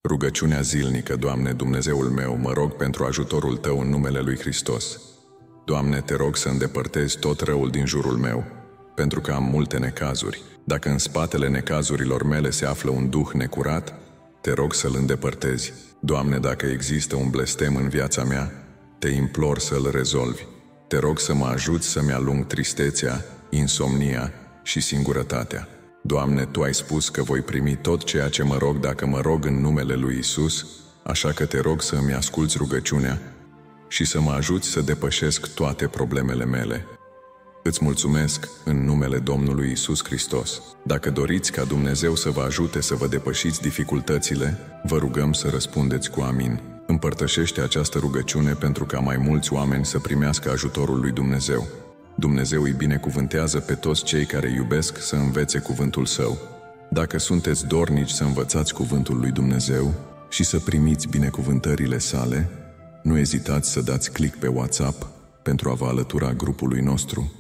Rugăciunea zilnică, Doamne, Dumnezeul meu, mă rog pentru ajutorul Tău în numele lui Hristos. Doamne, Te rog să îndepărtezi tot răul din jurul meu, pentru că am multe necazuri. Dacă în spatele necazurilor mele se află un duh necurat, Te rog să-l îndepărtezi. Doamne, dacă există un blestem în viața mea, Te implor să-l rezolvi. Te rog să mă ajuți să-mi alung tristețea, insomnia și singurătatea. Doamne, Tu ai spus că voi primi tot ceea ce mă rog dacă mă rog în numele lui Isus, așa că Te rog să îmi asculți rugăciunea și să mă ajuți să depășesc toate problemele mele. Îți mulțumesc în numele Domnului Isus Hristos. Dacă doriți ca Dumnezeu să vă ajute să vă depășiți dificultățile, vă rugăm să răspundeți cu amin. Împărtășește această rugăciune pentru ca mai mulți oameni să primească ajutorul lui Dumnezeu. Dumnezeu îi binecuvântează pe toți cei care iubesc să învețe cuvântul Său. Dacă sunteți dornici să învățați cuvântul lui Dumnezeu și să primiți binecuvântările sale, nu ezitați să dați click pe WhatsApp pentru a vă alătura grupului nostru.